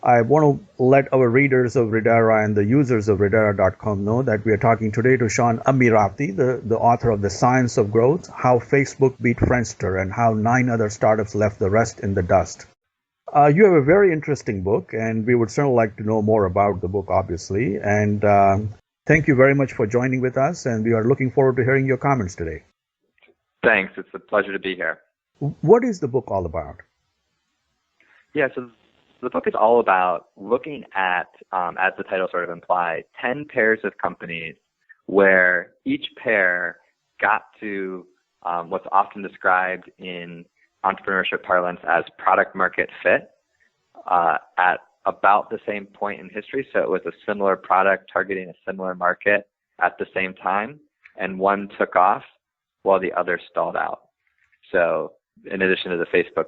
I want to let our readers of Redera and the users of Redera.com know that we are talking today to Sean Amirati, the author of The Science of Growth, How Facebook Beat Friendster, and How 9 Other Startups Left the Rest in the Dust. You have a very interesting book, and we would certainly like to know more about the book, obviously. And thank you very much for joining with us, and we are looking forward to hearing your comments today. Thanks. It's a pleasure to be here. What is the book all about? Yeah, so the book is all about looking at, as the title sort of implies, 10 pairs of companies where each pair got to what's often described in entrepreneurship parlance as product market fit at about the same point in history. So it was a similar product targeting a similar market at the same time, and one took off while the other stalled out. So in addition to the Facebook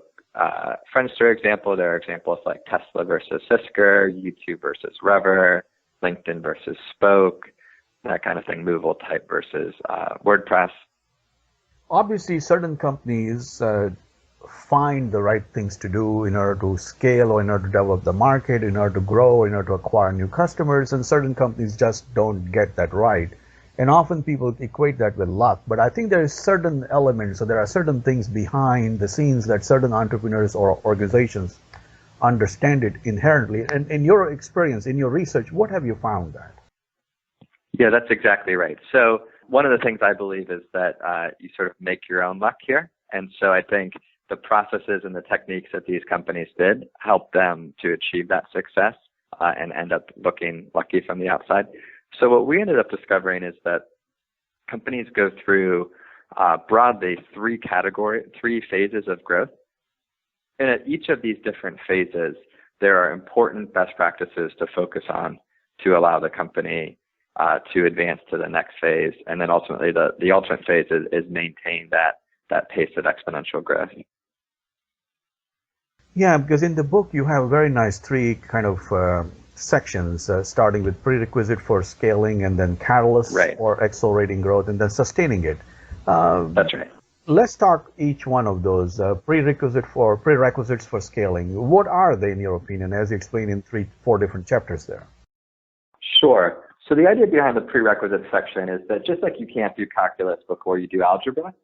Friendster example, there are examples like Tesla versus Fisker, YouTube versus Rever, LinkedIn versus Spoke, that kind of thing, Movable Type versus WordPress. Obviously, certain companies find the right things to do in order to scale or in order to develop the market, in order to grow, in order to acquire new customers, and certain companies just don't get that right. And often people equate that with luck, but I think there is certain elements, so there are certain things behind the scenes that certain entrepreneurs or organizations understand it inherently. And in your experience, in your research, what have you found that? Yeah, that's exactly right. So one of the things I believe is that you sort of make your own luck here. And so I think the processes and the techniques that these companies did helped them to achieve that success and end up looking lucky from the outside. So what we ended up discovering is that companies go through broadly three phases of growth. And at each of these different phases, there are important best practices to focus on to allow the company to advance to the next phase. And then ultimately the ultimate phase is maintain that pace of exponential growth. Yeah, because in the book you have very nice three kind of sections, starting with prerequisite for scaling, and then catalyst for accelerating growth, and then sustaining it. That's right. Let's talk each one of those. Prerequisites for scaling. What are they, in your opinion, as you explain in 3-4 different chapters there? Sure. So the idea behind the prerequisite section is that just like you can't do calculus before you do algebra,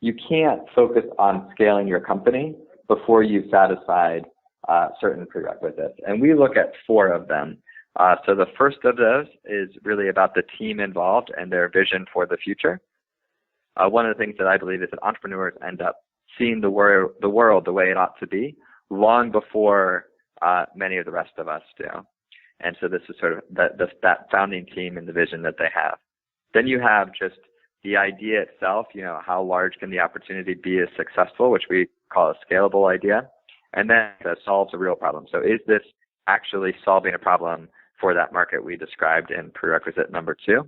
you can't focus on scaling your company before you've satisfied certain prerequisites. And we look at 4 of them. So the first of those is really about the team involved and their vision for the future. One of the things that I believe is that entrepreneurs end up seeing the world the way it ought to be long before many of the rest of us do. And so this is sort of that founding team and the vision that they have. Then you have just the idea itself, how large can the opportunity be as successful, which we call a scalable idea. And then that solves a real problem. So is this actually solving a problem for that market we described in prerequisite number 2?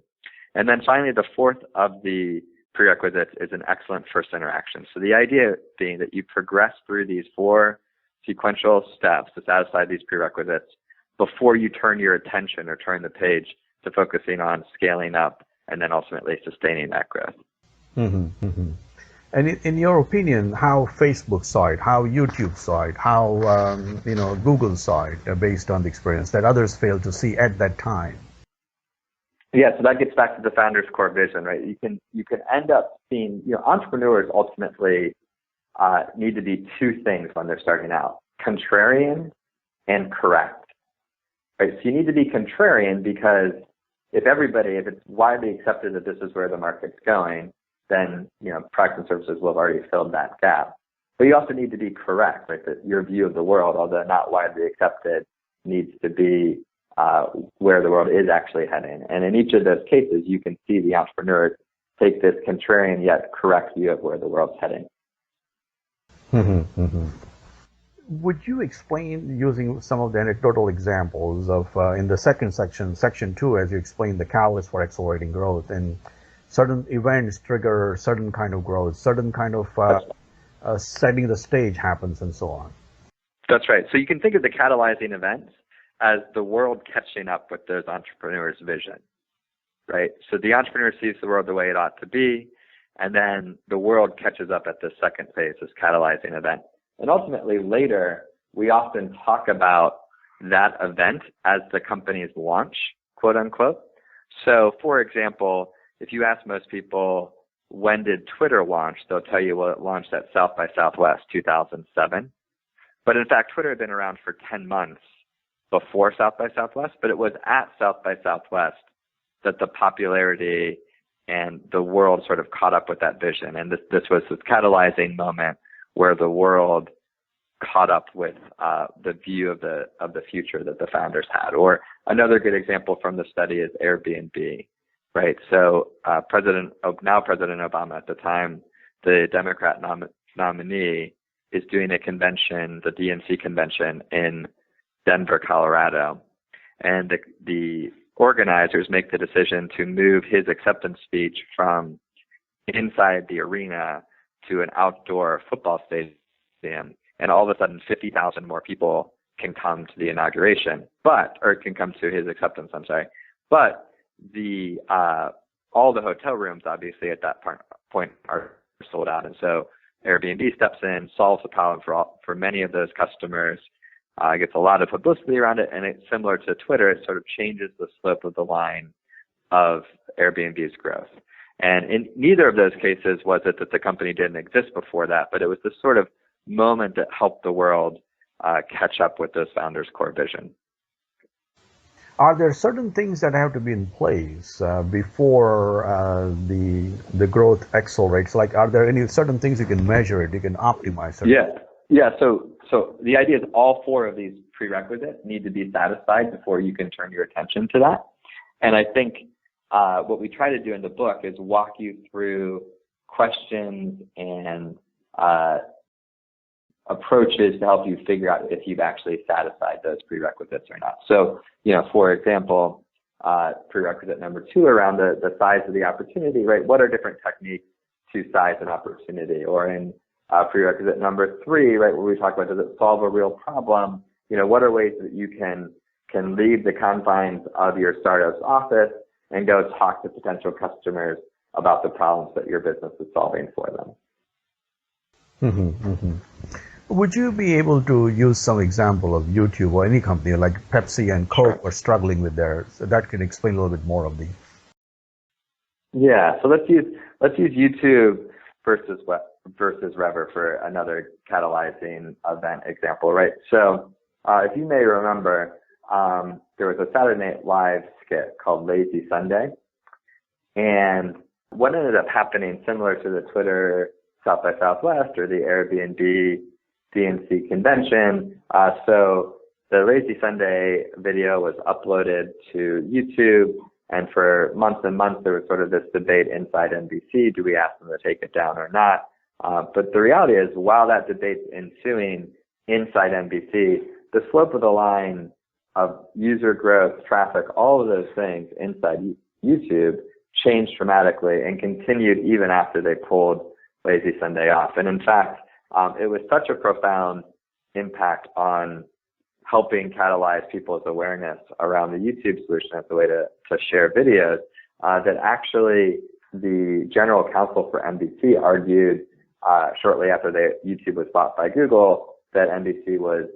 And then finally, the fourth of the prerequisites is an excellent first interaction. So the idea being that you progress through these 4 sequential steps to satisfy these prerequisites before you turn your attention or turn the page to focusing on scaling up and then ultimately sustaining that growth. Mm-hmm, mm-hmm. And in your opinion, how Facebook saw it, how YouTube saw it, how Google saw it, based on the experience that others failed to see at that time? Yeah, so that gets back to the founder's core vision, right? You can end up seeing, entrepreneurs ultimately need to be 2 things when they're starting out: contrarian and correct. Right? So you need to be contrarian because if it's widely accepted that this is where the market's going, then products and services will have already filled that gap. But you also need to be correct, right? That your view of the world, although not widely accepted, needs to be where the world is actually heading. And in each of those cases, you can see the entrepreneurs take this contrarian yet correct view of where the world's heading. Mm-hmm, mm-hmm. Would you explain, using some of the anecdotal examples of in the second section, section 2, as you explained the catalyst for accelerating growth, and certain events trigger certain kind of growth, certain kind of setting the stage happens, and so on? That's right. So you can think of the catalyzing events as the world catching up with those entrepreneurs' vision, right? So the entrepreneur sees the world the way it ought to be, and then the world catches up at the second phase, this catalyzing event. And ultimately, later, we often talk about that event as the company's launch, quote unquote. So, for example, if you ask most people, when did Twitter launch? They'll tell you, well, it launched at South by Southwest 2007. But in fact, Twitter had been around for 10 months before South by Southwest, but it was at South by Southwest that the popularity and the world sort of caught up with that vision. And this was this catalyzing moment where the world caught up with the view of the future that the founders had. Or another good example from the study is Airbnb, right? So President Obama at the time, the Democrat nominee, is doing a convention, the DNC convention in Denver, Colorado. And the organizers make the decision to move his acceptance speech from inside the arena to an outdoor football stadium. And all of a sudden, 50,000 more people can come to the inauguration, can come to his acceptance, I'm sorry. But all the hotel rooms, obviously, at that point are sold out. And so Airbnb steps in, solves the problem for many of those customers, gets a lot of publicity around it, and it's similar to Twitter. It sort of changes the slope of the line of Airbnb's growth. And in neither of those cases was it that the company didn't exist before that, but it was this sort of moment that helped the world catch up with those founders' core vision. Are there certain things that have to be in place before the growth accelerates? Like, are there any certain things you can measure it, you can optimize it? Yeah. So the idea is all four of these prerequisites need to be satisfied before you can turn your attention to that. And I think what we try to do in the book is walk you through questions and approaches to help you figure out if you've actually satisfied those prerequisites or not. So, for example, prerequisite number 2 around the size of the opportunity, right? What are different techniques to size an opportunity? Or in prerequisite number 3, right, where we talk about, does it solve a real problem? What are ways that you can leave the confines of your startup's office and go talk to potential customers about the problems that your business is solving for them? Mm-hmm, mm-hmm. Would you be able to use some example of YouTube or any company like Pepsi and Coke are struggling with theirs? So that can explain a little bit more of these. Yeah, so let's use YouTube versus Rever for another catalyzing event example, right? So if you may remember, there was a Saturday Night Live skit called Lazy Sunday, and what ended up happening, similar to the Twitter South by Southwest or the Airbnb DNC convention. So the Lazy Sunday video was uploaded to YouTube, and for months and months there was sort of this debate inside NBC, do we ask them to take it down or not? But the reality is, while that debate's ensuing inside NBC, the slope of the line of user growth, traffic, all of those things inside YouTube changed dramatically and continued even after they pulled Lazy Sunday off. And in fact, it was such a profound impact on helping catalyze people's awareness around the YouTube solution as a way to share videos that actually the general counsel for NBC argued shortly after YouTube was bought by Google that NBC was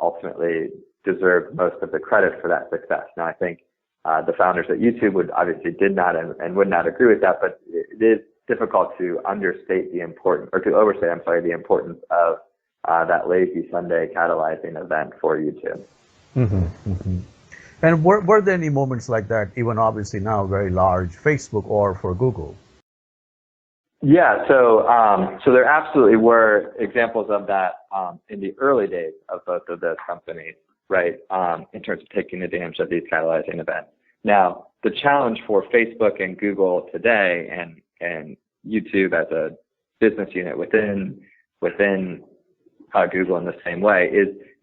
ultimately deserved most of the credit for that success. Now, I think the founders at YouTube did not and would not agree with that, but it is difficult to overstate the importance of that Lazy Sunday catalyzing event for YouTube. Mm-hmm, mm-hmm. And were there any moments like that, even obviously now very large, Facebook or for Google? Yeah, so there absolutely were examples of that in the early days of both of those companies, right, in terms of taking advantage of these catalyzing events. Now, the challenge for Facebook and Google today and YouTube as a business unit within Google in the same way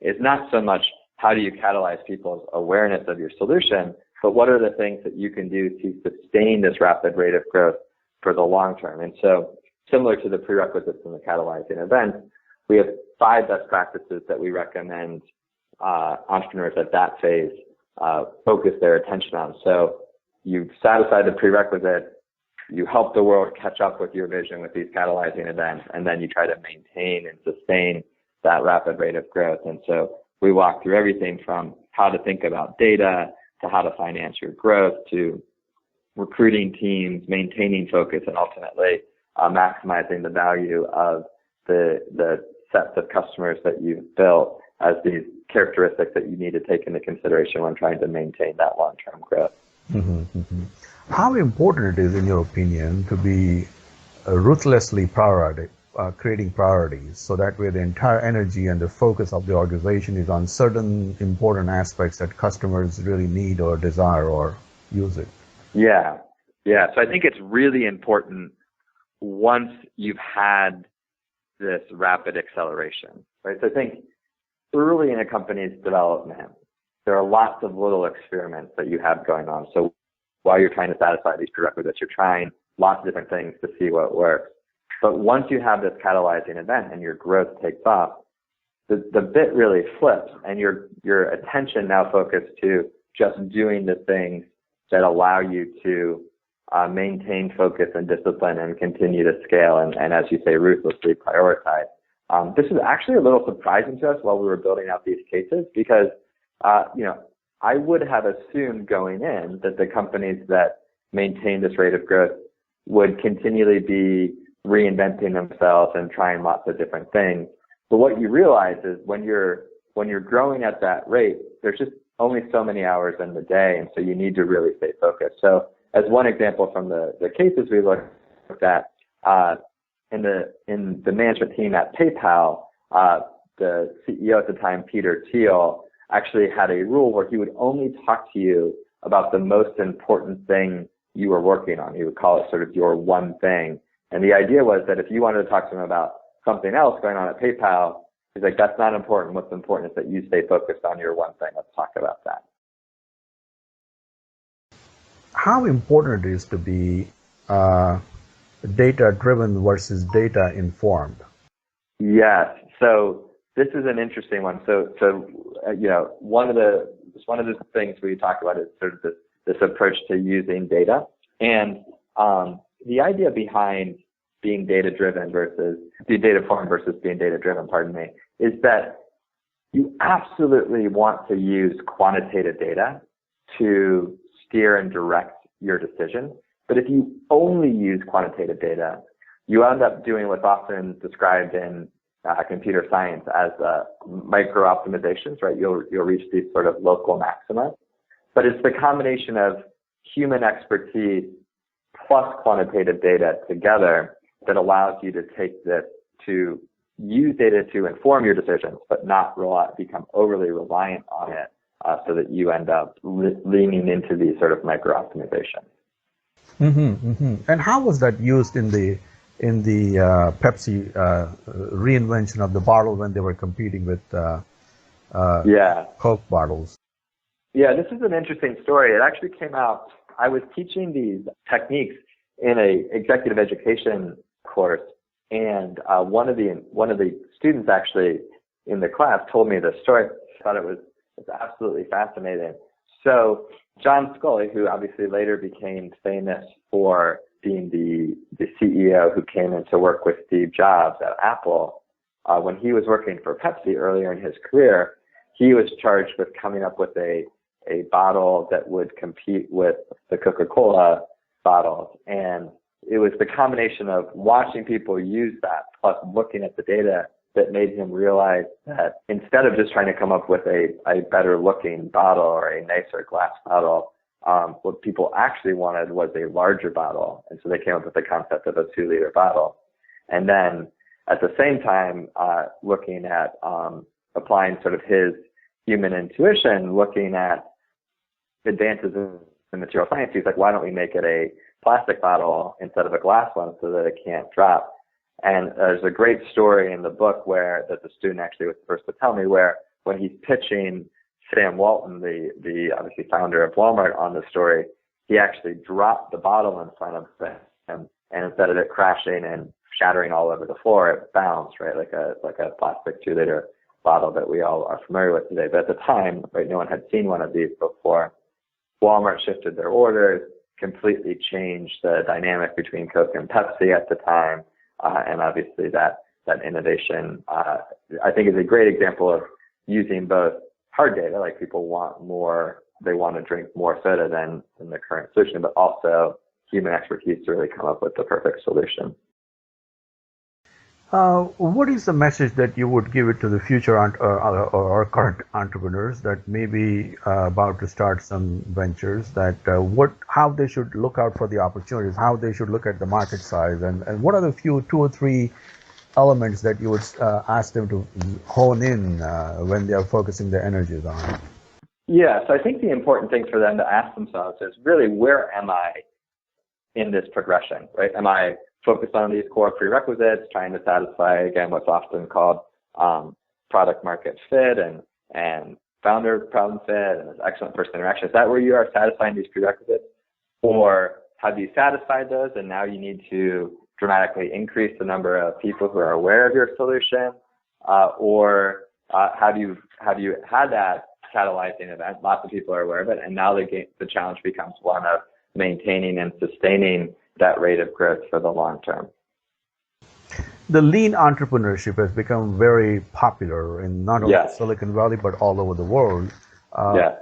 is not so much how do you catalyze people's awareness of your solution, but what are the things that you can do to sustain this rapid rate of growth for the long term. And so similar to the prerequisites in the catalyzing events, we have 5 best practices that we recommend entrepreneurs at that phase focus their attention on. So you satisfy the prerequisite, you help the world catch up with your vision with these catalyzing events, and then you try to maintain and sustain that rapid rate of growth. And so we walk through everything from how to think about data to how to finance your growth to recruiting teams, maintaining focus, and ultimately maximizing the value of the sets of customers that you've built as these characteristics that you need to take into consideration when trying to maintain that long-term growth. Mm-hmm, mm-hmm. How important it is, in your opinion, to be ruthlessly creating priorities, so that way the entire energy and the focus of the organization is on certain important aspects that customers really need or desire or use it? Yeah. So I think it's really important once you've had this rapid acceleration, right? So I think early in a company's development, there are lots of little experiments that you have going on. So while you're trying to satisfy these prerequisites, you're trying lots of different things to see what works. But once you have this catalyzing event and your growth takes off, the bit really flips, and your attention now focuses to just doing the things that allow you to maintain focus and discipline and continue to scale and as you say, ruthlessly prioritize. This is actually a little surprising to us while we were building out these cases because, I would have assumed going in that the companies that maintain this rate of growth would continually be reinventing themselves and trying lots of different things. But what you realize is when you're growing at that rate, there's just only so many hours in the day, and so you need to really stay focused. So as one example from the cases we looked at, in the management team at PayPal, the CEO at the time, Peter Thiel, actually had a rule where he would only talk to you about the most important thing you were working on. He would call it sort of your one thing. And the idea was that if you wanted to talk to him about something else going on at PayPal, he's like, that's not important. What's important is that you stay focused on your one thing. Let's talk about that. How important it is to be data-driven versus data-informed? Yes. So this is an interesting one. So one of the things we talk about is sort of this approach to using data, and the idea behind being data-driven versus being data-informed versus being data-driven, is that you absolutely want to use quantitative data to steer and direct your decision. But if you only use quantitative data, you end up doing what's often described in computer science as micro optimizations, right? You'll reach these sort of local maxima. But it's the combination of human expertise plus quantitative data together that allows you to take this to use data to inform your decisions, but not become overly reliant on it, so that you end up leaning into these sort of micro optimizations. Mm-hmm, mm-hmm. And how was that used in the Pepsi reinvention of the bottle when they were competing with Coke bottles? Yeah, this is an interesting story. It actually came out. I was teaching these techniques in a executive education course, and one of the students actually in the class told me this story. I thought it was absolutely fascinating. So John Sculley, who obviously later became famous for being the CEO who came in to work with Steve Jobs at Apple, when he was working for Pepsi earlier in his career, he was charged with coming up with a bottle that would compete with the Coca-Cola bottles. And it was the combination of watching people use that plus looking at the data that made him realize that instead of just trying to come up with a better looking bottle or a nicer glass bottle, what people actually wanted was a larger bottle. And so they came up with the concept of a 2-liter bottle. And then at the same time, looking at applying sort of his human intuition, looking at advances in material science, he's like, why don't we make it a plastic bottle instead of a glass one so that it can't drop? And there's a great story in the book that the student actually was the first to tell me, where when he's pitching Sam Walton, the obviously founder of Walmart, on the story, he actually dropped the bottle in front of him, and instead of it crashing and shattering all over the floor, it bounced, right, like a plastic 2-liter bottle that we all are familiar with today. But at the time, right, no one had seen one of these before. Walmart shifted their orders, completely changed the dynamic between Coke and Pepsi at the time. And obviously that innovation, I think, is a great example of using both hard data, like people want more, they want to drink more soda than the current solution, but also human expertise to really come up with the perfect solution. What is the message that you would give it to the future or current entrepreneurs that may be about to start some ventures, that how they should look out for the opportunities, how they should look at the market size, and what are the two or three elements that you would ask them to hone in when they are focusing their energies on? Yeah, so I think the important thing for them to ask themselves is really, where am I in this progression, right? Am I focused on these core prerequisites, trying to satisfy, again, what's often called product market fit and founder problem fit and excellent first interaction? Is that where you are, satisfying these prerequisites? Or have you satisfied those and now you need to dramatically increase the number of people who are aware of your solution? Or have you had that catalyzing event, lots of people are aware of it, and now the challenge becomes one of maintaining and sustaining that rate of growth for the long term. The lean entrepreneurship has become very popular in not only Yes. Silicon Valley, but all over the world. Yes.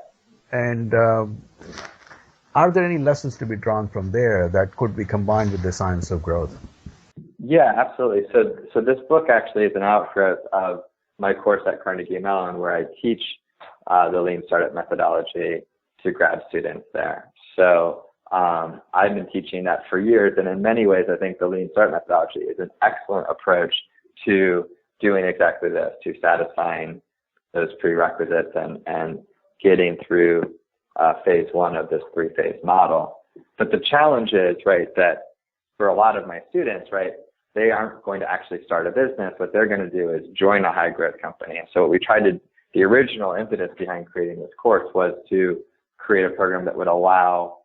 And are there any lessons to be drawn from there that could be combined with the science of growth? Yeah, absolutely. So this book actually is an outgrowth of my course at Carnegie Mellon, where I teach the Lean Startup methodology to grad students there. So I've been teaching that for years, and in many ways, I think the Lean Startup methodology is an excellent approach to doing exactly this, to satisfying those prerequisites and getting through phase one of this three-phase model. But the challenge is, right, that for a lot of my students, right, they aren't going to actually start a business. What they're going to do is join a high-growth company. And so what we tried to, the original impetus behind creating this course was to create a program that would allow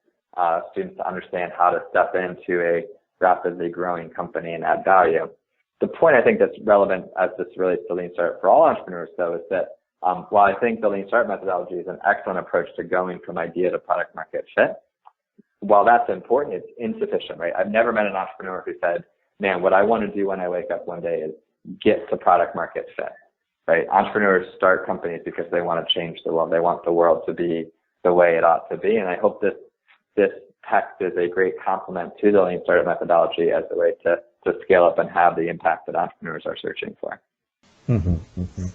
students to understand how to step into a rapidly growing company and add value. The point I think that's relevant as this relates to Lean Startup for all entrepreneurs, though, is that while I think the Lean Startup methodology is an excellent approach to going from idea to product market fit, while that's important, it's insufficient, right? I've never met an entrepreneur who said, man, what I want to do when I wake up one day is get to product market fit, right? Entrepreneurs start companies because they want to change the world. They want the world to be the way it ought to be. And I hope this text is a great complement to the Lean Startup methodology as a way to scale up and have the impact that entrepreneurs are searching for. Mm-hmm, mm-hmm.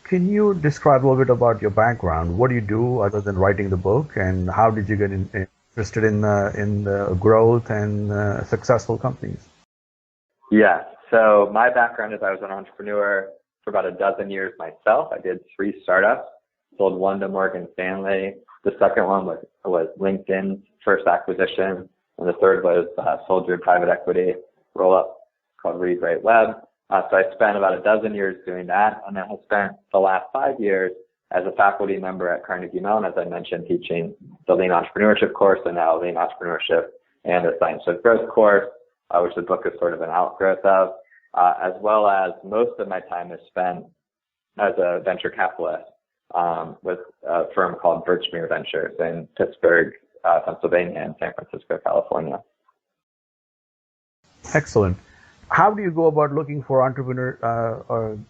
Can you describe a little bit about your background? What do you do other than writing the book, and how did you get interested in the growth and successful companies? Yeah, so my background is I was an entrepreneur for about a dozen years myself. I did 3 startups, sold one to Morgan Stanley. The second one was LinkedIn's first acquisition, and the third was sold to a private equity roll-up called Read Write Web. So I spent about a dozen years doing that, and then I spent the last 5 years as a faculty member at Carnegie Mellon, as I mentioned, teaching the Lean Entrepreneurship course, and now Lean Entrepreneurship and the Science of Growth course, which the book is sort of an outgrowth of, as well as most of my time is spent as a venture capitalist with a firm called Birchmere Ventures in Pittsburgh, Pennsylvania, and San Francisco, California. Excellent. How do you go about looking for entrepreneurs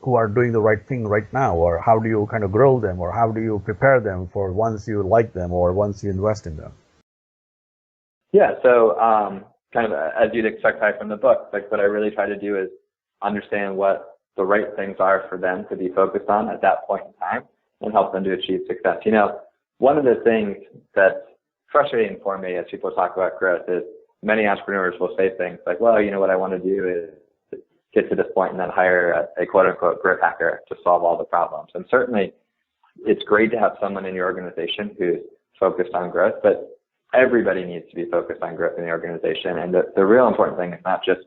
who are doing the right thing right now, or how do you kind of grow them, or how do you prepare them for once you like them or once you invest in them? Yeah, so kind of as you'd expect from the book, like what I really try to do is understand what the right things are for them to be focused on at that point in time and help them to achieve success. You know, one of the things that's frustrating for me as people talk about growth is many entrepreneurs will say things like, well, you know, what I want to do is get to this point and then hire a quote unquote growth hacker to solve all the problems. And certainly it's great to have someone in your organization who's focused on growth, but everybody needs to be focused on growth in the organization. And the real important thing is not just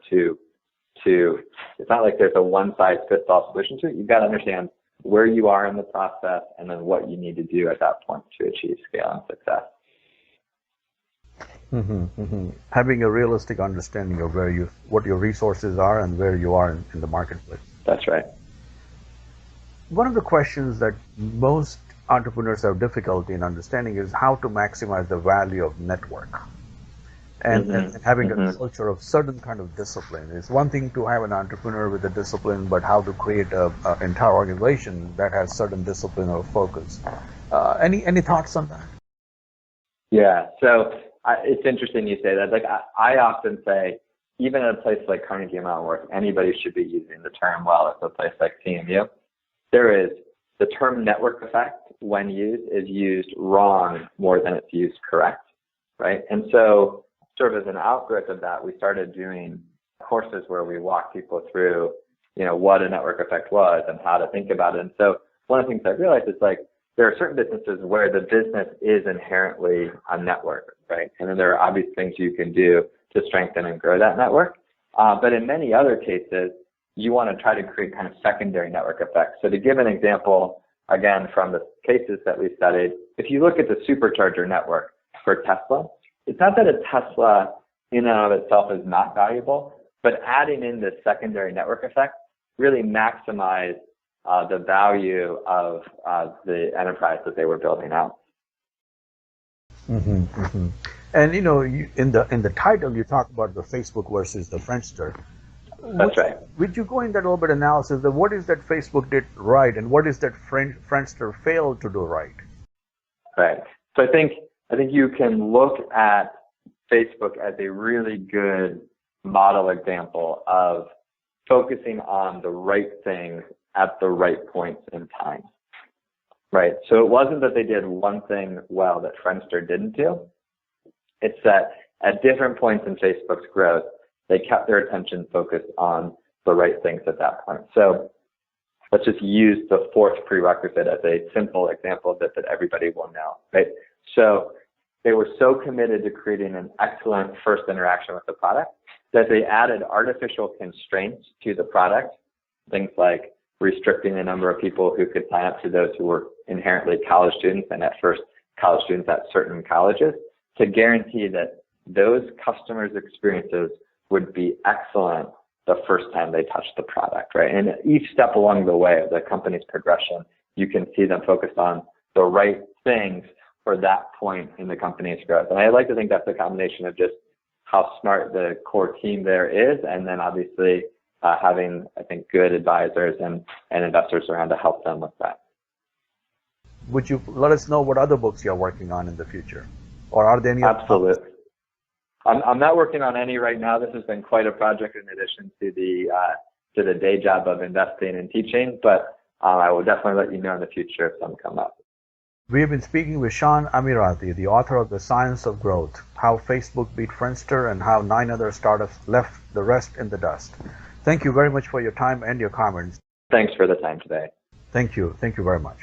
it's not like there's a one size fits all solution to it. You've got to understand where you are in the process and then what you need to do at that point to achieve scale and success. Mm-hmm, mm-hmm. Having a realistic understanding of what your resources are and where you are in the marketplace. That's right. One of the questions that most entrepreneurs have difficulty in understanding is how to maximize the value of network. and having a culture of certain kind of discipline. It's one thing to have an entrepreneur with a discipline, but how to create a entire organization that has certain discipline or focus. Any thoughts on that? Yeah, so it's interesting you say that. Like I often say, even at a place like Carnegie Mellon, where anybody should be using the term well, at a place like CMU, there is the term network effect when used is used wrong more than it's used correct, right? And so sort of as an outgrowth of that, we started doing courses where we walk people through, what a network effect was and how to think about it. And so one of the things I realized is like, there are certain businesses where the business is inherently a network, right? And then there are obvious things you can do to strengthen and grow that network. But in many other cases, you want to try to create kind of secondary network effects. So to give an example, again, from the cases that we studied, if you look at the supercharger network for Tesla, it's not that a Tesla in and of itself is not valuable, but adding in this secondary network effect really maximized the value of the enterprise that they were building out. And in the title you talk about the Facebook versus the Friendster. That's right. Would you go in that little bit analysis of what is that Facebook did right and what is that Friendster failed to do right? Right. So I think you can look at Facebook as a really good model example of focusing on the right things at the right points in time. Right. So it wasn't that they did one thing well that Friendster didn't do. It's that at different points in Facebook's growth, they kept their attention focused on the right things at that point. So let's just use the fourth prerequisite as a simple example of it that everybody will know, right? So they were so committed to creating an excellent first interaction with the product that they added artificial constraints to the product, things like restricting the number of people who could sign up to those who were inherently college students and at first college students at certain colleges, to guarantee that those customers' experiences would be excellent the first time they touched the product, right? And each step along the way of the company's progression, you can see them focused on the right things for that point in the company's growth. And I like to think that's a combination of just how smart the core team there is, and then obviously having, I think, good advisors and investors around to help them with that. Would you let us know what other books you're working on in the future? Or are there any? Absolutely. I'm not working on any right now. This has been quite a project in addition to the day job of investing and teaching, but I will definitely let you know in the future if some come up. We have been speaking with Sean Amirati, the author of The Science of Growth, How Facebook Beat Friendster and How 9 Other Startups Left the Rest in the Dust. Thank you very much for your time and your comments. Thanks for the time today. Thank you. Thank you very much.